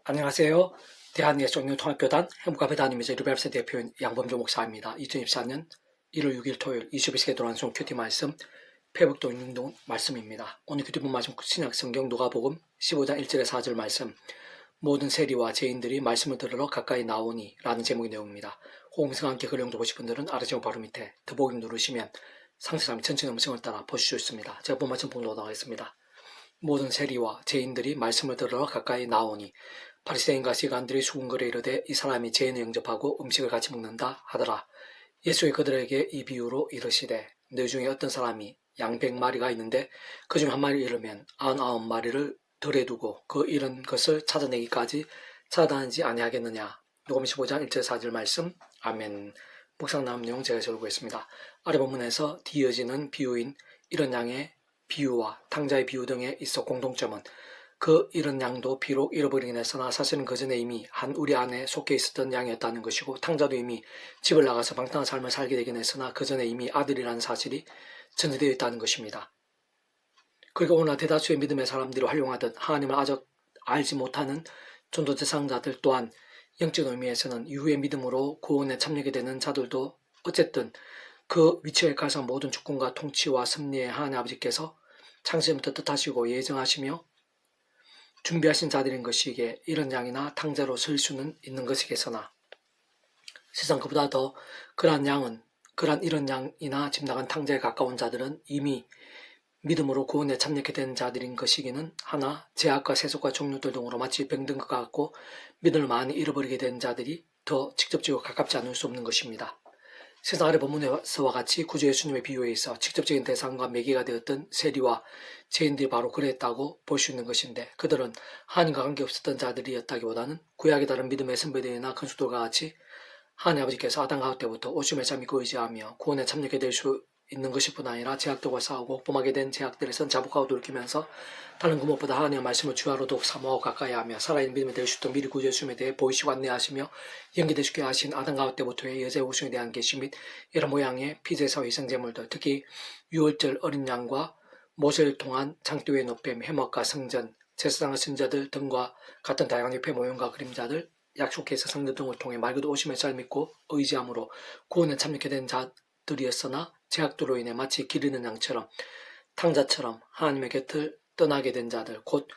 안녕하세요. 대한예수교단통합교단 행복가배단임이자 루벨세 대표인 양범조 목사입니다. 2024년 1월 6일 토요일 22시에 돌아온 큐티 말씀 패북동 인동 말씀입니다. 오늘 큐티 본 말씀 신약성경 누가복음 15장 1절에 4절 말씀 모든 세리와 죄인들이 말씀을 들으러 가까이 나오니 라는 제목의 내용입니다. 호응성과 함께 글 읽어보실 분들은 아래 제목 바로 밑에 더보기 누르시면 상세함이 천천히 음성을 따라 보실 수 있습니다. 제가 본 말씀 보도록 하겠습니다. 모든 세리와 죄인들이 말씀을 들으러 가까이 나오니 바리새인과 서기관들이 수군거려 이르되 이 사람이 죄인을 영접하고 음식을 같이 먹는다 하더라. 예수의 그들에게 이 비유로 이르시되 너희 중에 어떤 사람이 양 100마리가 있는데 그중 한 마리를 잃으면 99마리를 덜에 두고 그 잃은 것을 찾아내기까지 찾아다니지 아니하겠느냐. 누가복음 15장 1절 4절 말씀. 아멘. 묵상 나온 내용 제가 적어보겠습니다. 아래 본문에서 뒤이어지는 비유인 이런 양의 비유와 탕자의 비유 등에 있어 공통점은 그 잃은 양도 비록 잃어버리긴 했으나 사실은 그 전에 이미 한 우리 안에 속해 있었던 양이었다는 것이고 탕자도 이미 집을 나가서 방탕한 삶을 살게 되긴 했으나 그 전에 이미 아들이라는 사실이 전제되어 있다는 것입니다. 그리고 오늘 대다수의 믿음의 사람들이 활용하듯 하나님을 아직 알지 못하는 전도 대상자들 또한 영적 의미에서는 이후의 믿음으로 구원에 참여하게 되는 자들도 어쨌든 그 위치에 가서 모든 주권과 통치와 섭리의 하나님 아버지께서 창세부터 뜻하시고 예정하시며 준비하신 자들인 것이기에 이런 양이나 탕자로 설 수는 있는 것이겠으나 세상 그보다 더 그러한 이런 양이나 집 나간 탕자에 가까운 자들은 이미 믿음으로 구원에 참여하게 된 자들인 것이기는 하나 죄악과 세속과 종류들 등으로 마치 병든 것 같고 믿음을 많이 잃어버리게 된 자들이 더 직접적으로 가깝지 않을 수 없는 것입니다. 세상 아래 본문에서와 같이 구주 예수님의 비유에 있어 직접적인 대상과 매개가 되었던 세리와 죄인들이 바로 그랬다고 볼 수 있는 것인데 그들은 하나님과 관계없었던 자들이었다기보다는 구약에 다른 믿음의 선배들이나 큰수들과 같이 하나님 아버지께서 아담 가울 때부터 오심의 자 믿고 의지하며 구원에 참여하게 될 수 있는 것일 뿐 아니라 죄악들과 싸우고 범하게 된 죄악들에선 자복하고 돌이키면서 다른 그 무엇보다 하나님의 말씀을 주야로 더욱 사모하고 가까이 하며 살아있는 믿음이 될 수 있도록 미리 구주 예수님에 대해 보이시고 안내하시며 연기되시게 하신 아담 가울 때부터의 여자의 우승에 대한 계시 및 여러 모양의 피제사와 희생제물들 특히 유월절 어린 양과 모세를 통한 장대 위의 노뱀, 해먹과 성전, 제사장의 선자들 등과 같은 다양한 옆의 모형과 그림자들 약속해서 성전 등을 통해 말 그대로 오심의 잘 믿고 의지함으로 구원에 참여하게 된 자들이었으나 죄악들로 인해 마치 길 잃는 양처럼 탕자처럼 하나님의 곁을 떠나게 된 자들 곧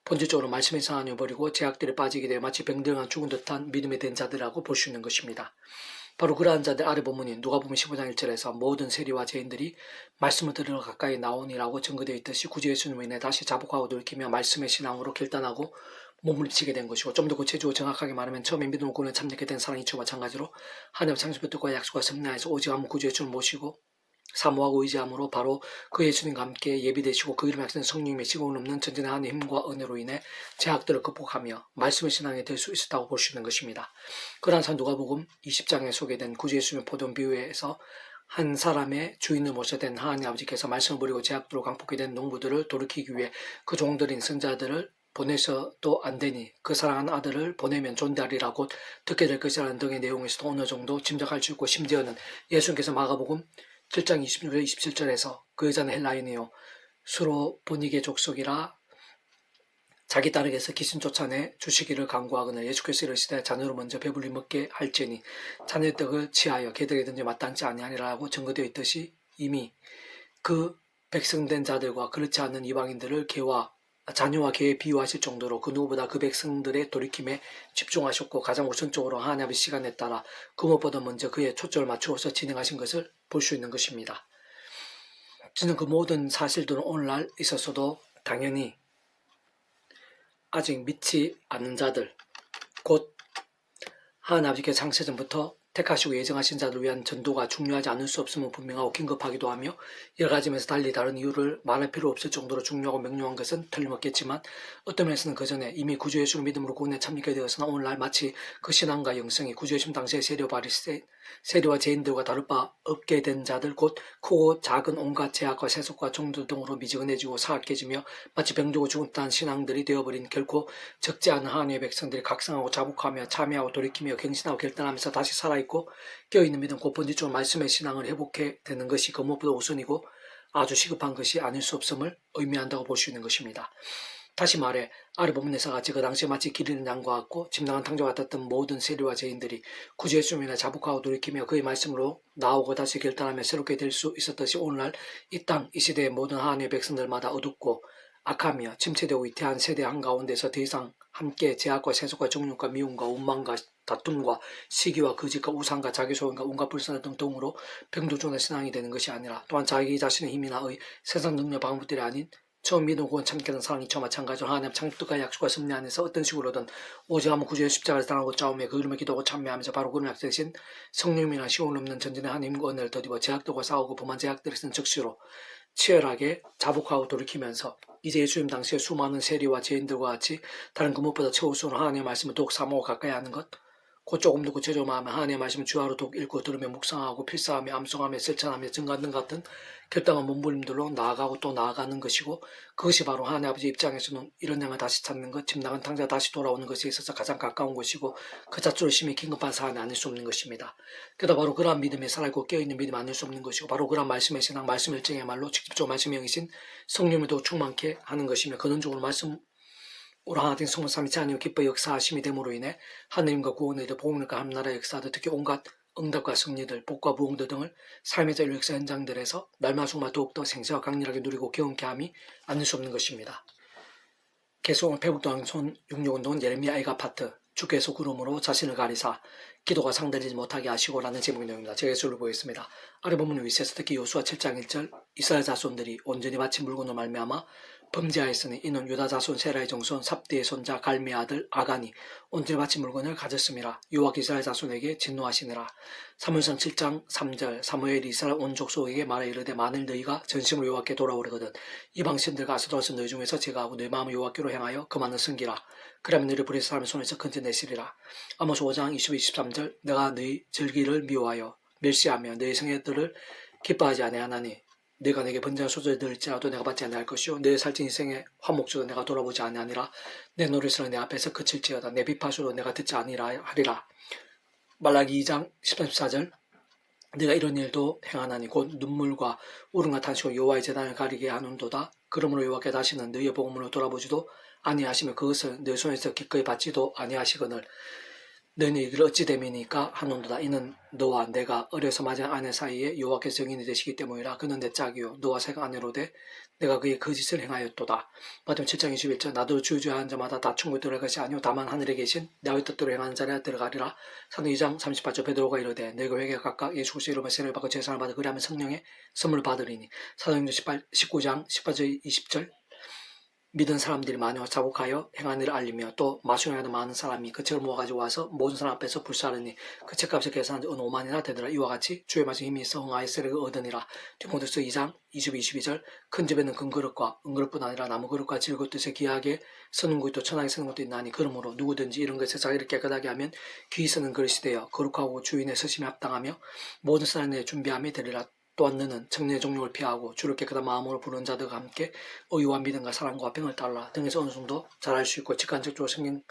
본질적으로 말씀에서 하나님을 버리고 죄악들에 빠지게 되어 마치 병들어간 죽은 듯한 믿음이 된 자들이라고 볼 수 있는 것입니다. 바로 그러한 자들 아래 본문인 누가복음 15장 1절에서 모든 세리와 죄인들이 말씀을 들으러 가까이 나오니라고 증거되어 있듯이 구주 예수님으로 인해 다시 자복하고 돌이키며 말씀의 신앙으로 결단하고 몸을 입히게 된 것이고 좀 더 구체적으로 정확하게 말하면 처음에 믿음을 구원에 참여하게 된 사랑이 주와 마찬가지로 하나님 창세부 뜻과 약속과 섭리하에서 오직 한 구주 예수를 모시고 사모하고 의지함으로 바로 그 예수님과 함께 예비되시고 그 이름에 약속된 성령님의 시공을 넘는 전진의 하나님의 힘과 은혜로 인해 죄악들을 극복하며 말씀의 신앙이 될 수 있었다고 볼 수 있는 것입니다. 그러한 누가복음 20장에 소개된 구주 예수님의 포도원 비유에서 한 사람의 주인을 모셔야 된 하나님 아버지께서 말씀을 버리고 죄악들로 강폭하게 된 농부들을 돌이키기 위해 그 종들인 선자들을 보내셔도 안 되니 그 사랑하는 아들을 보내면 존대하리라 곧 듣게 될 것이라는 등의 내용에서도 어느 정도 짐작할 수 있고 심지어는 예수님께서 마가복음 7장 26절 27절에서 그 여자는 헬라인이요 수로보니게 족속이라 자기 딸에게서 귀신 쫓아내 주시기를 간구하거늘 예수께서 이르시되 자녀로 먼저 배불리 먹게 할지니 자녀의 떡을 취하여 개들에든지 마땅치 아니하니라고 증거되어 있듯이 이미 그 백성된 자들과 그렇지 않은 이방인들을 자녀와 개에 비유하실 정도로 그 누구보다 그 백성들의 돌이킴에 집중하셨고 가장 우선적으로 하나님의 시간에 따라 그 무엇보다 먼저 그의 초점을 맞추어서 진행하신 것을 볼 수 있는 것입니다. 저는 그 모든 사실들은 오늘날 있어서도 당연히 아직 믿지 않는 자들 곧 하나님 아버지께서 창세전부터 택하시고 예정하신 자들을 위한 전도가 중요하지 않을 수 없음은 분명하고 긴급하기도 하며 여러 가지 면에서 달리 다른 이유를 말할 필요 없을 정도로 중요하고 명료한 것은 틀림없겠지만 어떤 면에서는 그 전에 이미 구주 예수를 믿음으로 구원에 참여하게 되었으나 오늘날 마치 그 신앙과 영성이 구주 예수님 당시의 세리와 죄인들과 다를 바 없게 된 자들 곧 크고 작은 온갖 죄악과 세속과 종들 등으로 미지근해지고 사악해지며 마치 병들고 죽은 듯한 신앙들이 되어버린 결코 적지 않은 하나님의 백성들이 각성하고 자복하며 참여하고 돌이키며 갱신하고 결단하면서 다시 살아있고 깨어있는 믿음 곧 본질적으로 말씀의 신앙을 회복해 되는 것이 그 무엇보다 우선이고 아주 시급한 것이 아닐 수 없음을 의미한다고 볼 수 있는 것입니다. 다시 말해 아래 본문에서 같이 그 당시에 마치 길 잃은 양과 같고 짐승한 탕자와 같았던 모든 세리와 죄인들이 구주 예수님이나 자복하고 돌이키며 그의 말씀으로 나오고 다시 결단하며 새롭게 될 수 있었듯이 오늘날 이 땅 이 시대의 모든 하나님의 백성들마다 어둡고 악하며 침체되고 위태한 세대 한가운데서 더 이상 함께 죄악과 세속과 정욕과 미움과 원망과 다툼과 시기와 거짓과 우상과 자기소원과 온갖 불순한 등등으로 병도중한 신앙이 되는 것이 아니라 또한 자기 자신의 힘이나 의 세상 능력 방법들이 아닌 처음 믿음 구원 참겠는 사랑이 저 마찬가지로 하나님 창뜻과 약속과 섭리 안에서 어떤 식으로든 오직 한번 구주의 십자가를 당하고 싸우며 그 이름을 기도하고 참여하면서 바로 그런 약속 대신 성령이나 시온 없는 전진의 하나님과 은혜를 더디어 제약들과 싸우고 범한 제약들을 쓴 즉시로 치열하게 자복하고 돌이키면서 이제 예수님 당시에 수많은 세리와 죄인들과 같이 다른 그 무엇보다 최우선으로 하나님의 말씀을 더욱 사모하고 가까이 하는 것, 곧 조금도 구체적으로 하면 하나님의 말씀을 주하로 더욱 읽고 들으며 묵상하고 필사하며 암송하며 실천하며 증거하는 같은 결단한 몸부림들로 나아가고 또 나아가는 것이고, 그것이 바로 하나님 아버지 입장에서는 이런 양을 다시 찾는 것, 집 나간 탕자가 다시 돌아오는 것에 있어서 가장 가까운 것이고 그 자체로 심히 긴급한 사안이 아닐 수 없는 것입니다. 게다가 바로 그러한 믿음에 살아있고 깨어있는 믿음이 아닐 수 없는 것이고 바로 그러한 말씀의 신앙, 말씀 일정이야말로 직접적으로 말씀의 영이신 성령을 더욱 충만케 하는 것이며 근원적으로 말씀 오라 하나님 성령 삼위체 하나님 기뻐 역사하심이 됨으로 인해 하나님과 구원의 일, 복음과 하나님나라의 역사들, 특히 온갖 응답과 승리들, 복과 부흥들 등을 삶의 자유 역사 현장들에서 날마수마 더욱더 생생하고 강렬하게 누리고 경험케 함이 아닐 수 없는 것입니다. 계속 배북도항손 66운동은 예레미야 애가 파트 주께서 구름으로 자신을 가리사 기도가 상달리지 못하게 하시고라는 제목의 내용입니다. 제가 예수를 보겠습니다. 아래 본문의 위치에서 특히 요수아 7장 1절 이스라엘 자손들이 온전히 바친 물건으로 말미암아 범죄하였으니 이는 유다 자손 세라의 정손 삽디의 손자 갈미의 아들 아간이 온전히 바친 물건을 가졌음이라. 여호와께서 이스라엘 자손에게 진노하시니라. 사무엘상 7장 3절 사무엘이 이스라엘 온 족속에게 말하 이르되 만일 너희가 전심으로 여호와께 돌아오려거든 이방 신들과 아스도라서 너희 중에서 제가 하고 너희 마음을 여호와께로 향하여 그만을 섬기라. 그러면 너희를 불의 사람의 손에서 건져내시리라. 아모스 5장 22, 23절 내가 너희 절기를 미워하여 멸시하며 너희 성회들을 기뻐하지 아니하나니 내가 내게 번제한 소재를 들을지라도 내가 받지 아니할 것이요 내 살찐 인생의 화목조도 내가 돌아보지 아니하니라. 내 노릇으로 내 앞에서 그칠지어다. 내 비파수로 내가 듣지 아니라 하리라. 말라기 2장 13, 14절 내가 이런 일도 행하나니 곧 눈물과 울음과 탄식으로 여호와의 제단을 가리게 하는도다. 그러므로 여호와께 다시는 너희의 복음으로 돌아보지도 아니하시며 그것을 너희 손에서 기꺼이 받지도 아니하시거늘 너희는 이를 어찌 됨이니까 하는도다. 이는 너와 내가 어려서 맞은 아내 사이에 여호와께서 증인이 되시기 때문이라. 그는 내 짝이요 너와 새가 아내로되 내가 그의 거짓을 행하였도다. 마태복음 7장 21절 나도 주저하는 자마다 다 천국에 들어갈 것이 아니오 다만 하늘에 계신 나의 뜻대로 행하는 자라 들어가리라. 사도행전 2장 38절 베드로가 이르되 너희가 회개가 각각 예수 그리스도의 이름으로 세례를 받고 제사를 받아 그리하면 성령의 선물을 받으리니. 사도행전 19장 18절 20절 믿은 사람들이 많이 자복하여 행한 일을 알리며 또 마술하는 많은 사람이 그 책을 모아가지고 와서 모든 사람 앞에서 불사르니 그 책값을 계산한 지 어느 5만이나 되더라. 이와 같이 주의 말씀 힘이 있어 흥하여 세력을 얻으니라. 디모데후서 2장 20, 22절 큰 집에는 큰 그릇과 은그릇뿐 아니라 나무 그릇과 질것 뜻에 귀하게 쓰는 것도 천하게 쓰는 것도 있나니 그러므로 누구든지 이런 것에 자기를 깨끗하게 하면 귀히 쓰는 그릇이 되어 거룩하고 주인의 서심에 합당하며 모든 사람의 준비함이 되리라. 또한 너는 청년의 종욕을 피하고 주를 깨끗한 마음으로 부르는 자들과 함께 의와 믿음과 사랑과 평을 따르라. 등에서 어느 정도 잘 알 수 있고 직관적으로 성경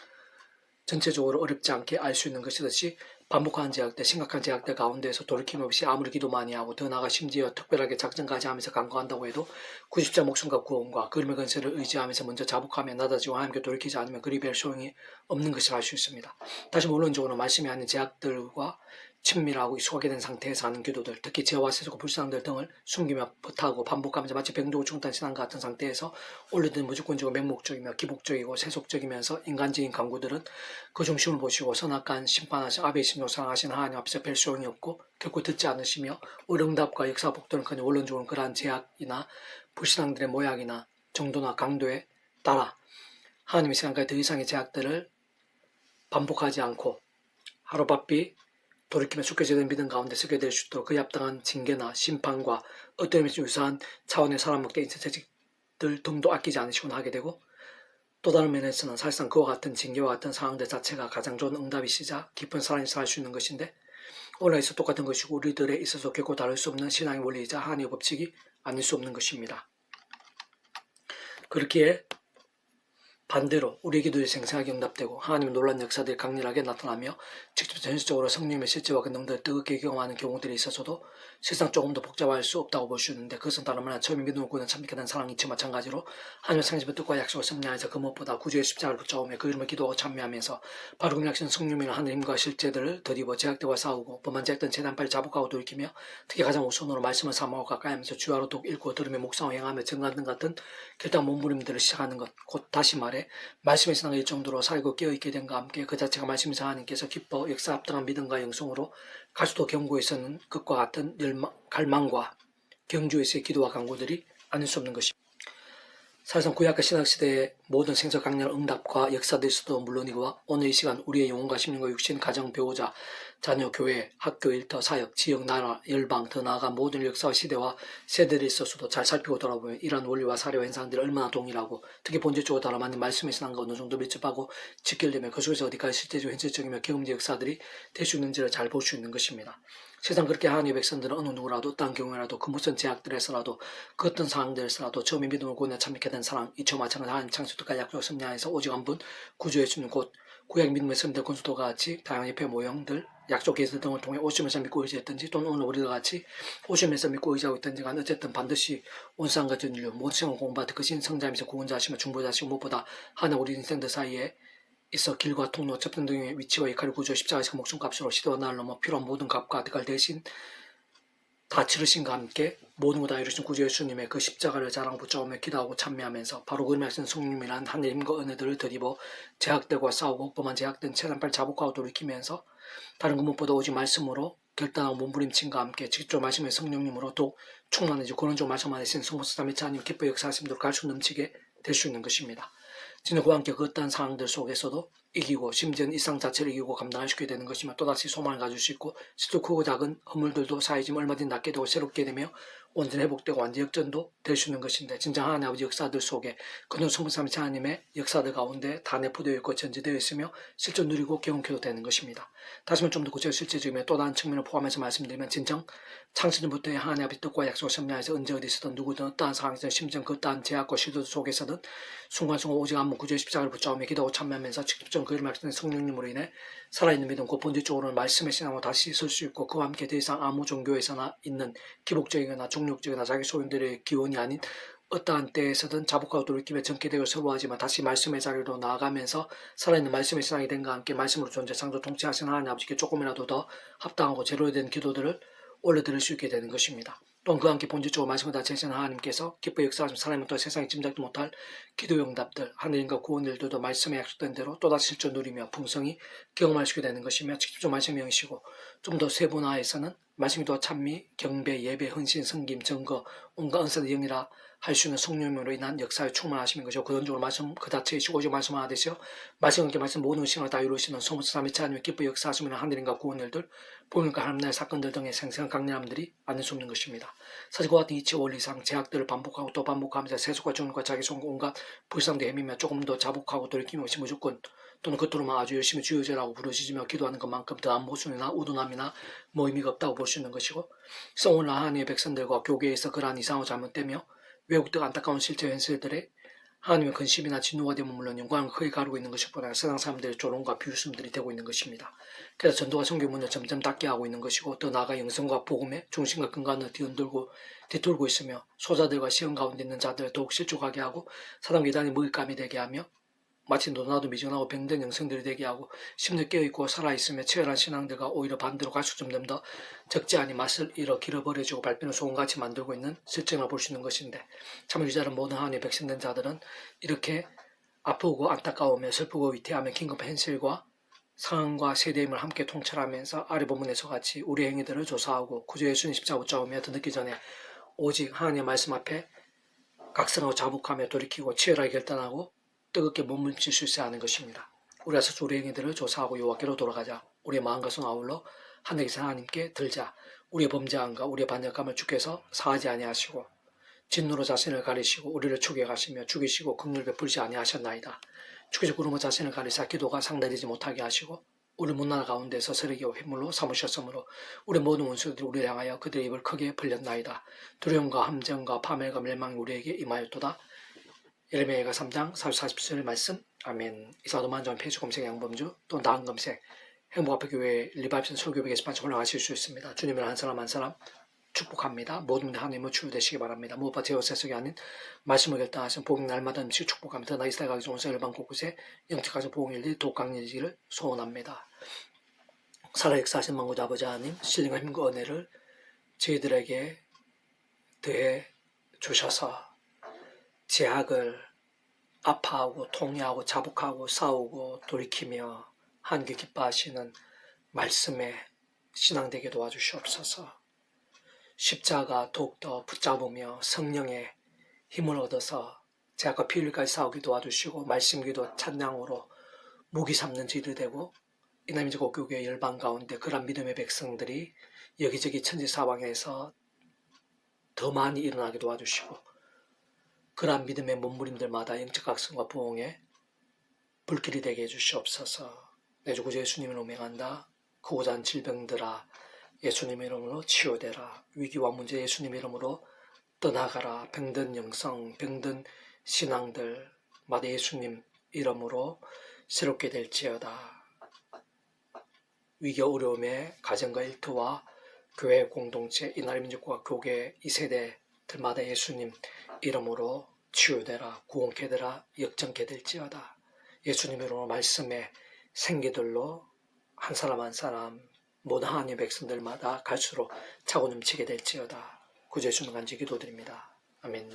전체적으로 어렵지 않게 알 수 있는 것이듯이 반복하는 제약들, 심각한 제약들 가운데에서 돌이킴 없이 아무리 기도 많이 하고 더 나아가 심지어 특별하게 작전까지 하면서 간구한다고 해도 90자 목숨과 구원과 그림의 건설을 의지하면서 먼저 자복하며 나다지고 하나님께 돌이키지 않으면 그리 별 소용이 없는 것을 알 수 있습니다. 다시 원론적으로 말씀이 아닌 제약들과 친밀하고 익숙하게 된 상태에서 하는 기도들, 특히 죄와 세속과 불쌍들 등을 숨기며 버타고 반복하면서 마치 병도고 중단 신앙 같은 상태에서 올려드는 무조건적이고 맹목적이며 기복적이고 세속적이면서 인간적인 강구들은 그 중심을 보시고 선악간 심판하신 아베의 심로 사랑하신 하나님 앞에서 별 소용이 없고 결코 듣지 않으시며 의응답과 역사 복도는커녕 원론적으로 그러한 제약이나 불신앙들의 모양이나 정도나 강도에 따라 하나님의 시간까지 더 이상의 제약들을 반복하지 않고 하루바삐 돌이키며 숙여지는 믿음 가운데 서게 될 수 있도록 그에 합당한 징계나 심판과 어떤 의미에서 유사한 차원의 사람 먹게 인생 채찍들 등도 아끼지 않으시곤 하게 되고 또 다른 면에서는 사실상 그와 같은 징계와 같은 상황들 자체가 가장 좋은 응답이시자 깊은 사랑에서 할 수 있는 것인데 오늘에서 똑같은 것이고 우리들에 있어서 결코 다를 수 없는 신앙의 원리이자 하나님의 법칙이 아닐 수 없는 것입니다. 그렇기에 반대로 우리의 기도에 생생하게 응답되고 하나님의 놀라운 역사들이 강렬하게 나타나며 직접 전술적으로 성령님의 실제와 그 능력을 뜨겁게 경험하는 경우들이 있어서도 세상 조금 더 복잡할 수 없다고 볼 수 있는데, 그것은 다름 아니라 처음에 믿음을 구하는 참믿게 된 사랑이 있지 마찬가지로 하나님의 상심의 뜻과 약속을 섭리하여서 그 무엇보다 구주의 십자가를 붙잡으며 그 이름을 기도하고 참여하면서 바로 그 약신 성령님이나 하나님과 실제들을 더디고 제약들과 싸우고 범한 제약든 재단빨리 자복하고 돌이키며 특히 가장 우선으로 말씀을 사모하고 가까이 하면서 주야로 독 읽고 들으며 묵상하고 행하며 증거하는 등 같은 결단 몸부림들을 시작하는 것, 곧 다시 말해 말씀의 신앙을 일정도로 살고 깨어있게 된과 함께 그 자체가 말씀이사 하나님께서 기뻐 역사 합당한 믿음과 영성으로 가수도 경고에서는 것과 같은 갈망과 경주에서의 기도와 간구들이 아닐 수 없는 것입니다. 사실상 구약과 신학시대의 모든 생서 강렬 응답과 역사들에서도 물론이고 오늘 이 시간 우리의 영혼과 심령과 육신, 가정, 배우자, 자녀, 교회, 학교, 일터, 사역, 지역, 나라, 열방, 더 나아가 모든 역사와 시대와 세대들에 있어서도 잘 살피고 돌아보면 이러한 원리와 사례와 현상들이 얼마나 동일하고 특히 본질적으로 다른 맞는 말씀의 신앙과 어느 정도 밀접하고 직결되며 그 속에서 어디까지 실제적 현실적이며 경험적 역사들이 될 수 있는지를 잘 볼 수 있는 것입니다. 세상 그렇게 하나님의 백성들은 어느 누구라도 어떤 경우라도 그 무슨 제약들에서라도 그 어떤 상황들에서라도 처음에 믿음을 구원에 참여하게 된 사람, 이처 마찬가지 하나님 창조부터 약속 섭리하에서 오직 한 분 구주의 주님 곧 구약 믿음의 선들 건수도가 같이 다양한 협회 모형들 약속 계획 등을 통해 오시면서 믿고 의지했든지 또는 오늘 우리가 같이 오시면서 믿고 의지하고 있든지 간 어쨌든 반드시 온 세상 같은 인류 모든 생을 공부하듯 그 신성자이면서 구원자시며 중보자시고 무엇보다 하나 우리 인생들 사이에 있어 길과 통로, 접등 등의 위치와 역할을 구조 십자가에서 목숨값으로 시대와 나를 넘어 필요한 모든 값과 대가를 대신 다 치르신과 함께 모든 것 다 이루신 구주 예수님의 그 십자가를 자랑 붙잡으며 기도하고 참여하면서 바로 그 말씀 성령님이란 하늘님과 은혜들을 드리고 제약들과 싸우고 범한 제약된 최단빨 자복하고 돌이키면서 다른 그 무엇보다 오직 말씀으로 결단하고 몸부림침과 함께 직접 말씀의 성령님으로 또 충만해지고 그런 말씀 안에 있는 성모스 다미치 하나님 기뻐 역사하심대로 갈수 넘치게 될 수 있는 것입니다. 진짜 그와 함께 그 어떠한 상황들 속에서도 이기고 심지어는 일상 자체를 이기고 감당할 수 있게 되는 것이며 또다시 소망을 가질 수 있고 실제 크고 작은 허물들도 사이지만 얼마든지 낫게 되고 새롭게 되며 완전히 회복되고 완전 역전도 될 수 있는 것인데, 진짜 하나님 아버지 역사들 속에 그는 성부삼위체 하나님의 역사들 가운데 다 내포되어 있고 전제되어 있으며 실제 누리고 경험해도 되는 것입니다. 다시 한번 좀 더 구체적 실제적이며 또 다른 측면을 포함해서 말씀드리면 진정 창세전부터의 하나님 아버지 뜻과 약속을 섭리하여서 언제 어디서든 누구든 어떠한 상황에서 심지어 그 어떠한 제약과 시도 속에서든 순간순간 오직 한 번 구주의 십자가를 붙잡으며 기도하고 참여하면서 직접적으로 그 이름을 말씀하신 성령님으로 인해 살아있는 믿음, 그 본질적으로는 말씀의 신앙으로 다시 설 수 있고 그와 함께 더 이상 아무 종교에서나 있는 기복적이거나 종욕적이나 자기 소인들의 기원이 아닌 어떠한 때에서든 자복하고 돌이키며 정케되고 서로하지만 다시 말씀의 자리로 나아가면서 살아있는 말씀의 신앙이 된과 함께 말씀으로 존재 창조 통치하신 하나님 아버지께 조금이라도 더 합당하고 제로에 된 기도들을 올려드릴 수 있게 되는 것입니다. 또한 그와 함께 본질적으로 말씀을 다 제시한 하나님께서 기뻐 역사하시면 사람은 또 세상에 짐작도 못할 기도 응답들, 하늘인과 구원일들도 말씀에 약속된 대로 또다시 실존 누리며 풍성히 경험할 수 있게 되는 것이며 직접 말씀의 영이시고 좀 더 세분화해서는 말씀이 또 찬미, 경배, 예배, 헌신, 성김, 증거, 온갖 은사의 영이라 할 수 있는 성령으로 인한 역사에 충만하시는 것이고 근원적으로 말씀 그 자체이시고 오직 말씀 하나 되시어 말씀과 함께 말씀 모든 신을 다 이루시는 소문수 삼위체 하나님의 기뻐 역사하시면 하늘인과 구원일들, 복음과 하나님의 사건들 등의 생생한 강렬함들이 아닐 수 없는 것입니다. 사실 그와 같은 이치 원리상 제약들을 반복하고 또 반복하면서 세속과 정욕과 자기 손과 온갖 불상도 헤매며 조금 더 자복하고 돌이킴 없이 무조건 또는 겉으로만 아주 열심히 주여제라고 부르짖으며 기도하는 것만큼 더한 모순이나 우둔함이나 의미가 없다고 볼 수 있는 것이고, 오늘 하나님의 백성들과 교계에서 그러한 이상을 잘못되며 외국적 안타까운 실제 현실들에 하나님의 근심이나 진노가 되면 물론 영광을 크게 가르고 있는 것이보다 세상 사람들의 조롱과 비웃음들이 되고 있는 것입니다. 그래서 전도와 선교문을 점점 닫게 하고 있는 것이고 또 나아가 영성과 복음의 중심과 근간을 뒤돌고 있으며 소자들과 시험 가운데 있는 자들을 더욱 실족하게 하고 사단 괴단이 먹잇감이 되게 하며 마치 너나도 미전하고 병든 영성들이 되게 하고 심리 깨어있고 살아있으며 치열한 신앙들과 오히려 반대로 갈수록 점점 더 적지 않은 맛을 잃어 길어버려지고 밟히는 소금같이 만들고 있는 실정을 볼 수 있는 것인데, 참 유자는 모든 하나님의 백성된 자들은 이렇게 아프고 안타까우며 슬프고 위태하며 긴급한 현실과 상황과 세대임을 함께 통찰하면서 아래 본문에서 같이 우리 행위들을 조사하고 구주 예수님 십자가 붙잡으며 더 늦기 전에 오직 하나님의 말씀 앞에 각성하고 자복하며 돌이키고 치열하게 결단하고 뜨겁게 몸부림칠 수 있어야 하는 것입니다. 우리가 스스로 우리 행위들을 조사하고 여호와께로 돌아가자. 우리의 마음과 손 아울러 하늘에서 하나님께 들자. 우리의 범죄함과 우리의 반역함을 주께서 사하지 아니하시고 진노로 자신을 가리시고 우리를 추격하시며 죽이시고 긍휼 베풀지 아니하셨나이다. 주께서 구름으로 자신을 가리사 기도가 상달되지 못하게 하시고 우리 문나라 가운데서 쓰레기와 휘물로 삼으셨으므로 우리 모든 원수들이 우리를 향하여 그들의 입을 크게 벌렸나이다. 두려움과 함정과 파멸과 멸망이 우리에게 임하였도다. 예레미야가 3장 40절 말씀. 아멘. 이사도 만전 페이지 검색 양범주 또 나은 검색 행복 앞에 교회 리바이브선 설교 120만 올라가실 수 있습니다. 주님을 한 사람 한 사람 축복합니다. 모든 분들 하나님의 치유되시기 바랍니다. 무엇보다 제 요새석이 아닌 말씀을 결단하신 복음 날마다 음식 축복합니다. 나 이스라엘 가기 좋은 일반 곳곳에 영특하신 복음일리 독강일지를 소원합니다. 살아 역사하신 만구자 아버지 하나님 신령한 힘과 은혜를 저희들에게 더해 주셔서 제약을 아파하고 통회하고 자복하고 싸우고 돌이키며 한결 기뻐하시는 말씀에 신앙되게 도와주시옵소서. 십자가 더욱더 붙잡으며 성령의 힘을 얻어서 제약과 피흘까지 싸우게 도와주시고 말씀기도 찬양으로 무기 삼는 저희들 되고 이남이제 국교교회 열방 가운데 그런 믿음의 백성들이 여기저기 천지사방에서 더 많이 일어나게 도와주시고 그러한 믿음의 몸부림들마다 영적 각성과 부흥의 불길이 되게 해주시옵소서. 내 주 구주 예수님을 오명한다. 크고자 한 질병들아 예수님의 이름으로 치유되라. 위기와 문제 예수님의 이름으로 떠나가라. 병든 영성, 병든 신앙들마다 예수님 이름으로 새롭게 될지어다. 위기 어려움의 가정과 일터와 교회 공동체, 이나라 민족과 교계 이 세대들마다 예수님 이름으로 치유되라. 구원케 되라. 역정케 될지어다. 예수님 이름으로 말씀의 생기들로 한 사람 한 사람 모든 하나님의 백성들마다 갈수록 차고 넘치게 될지어다. 구주 예수님 간절히 기도드립니다. 아멘.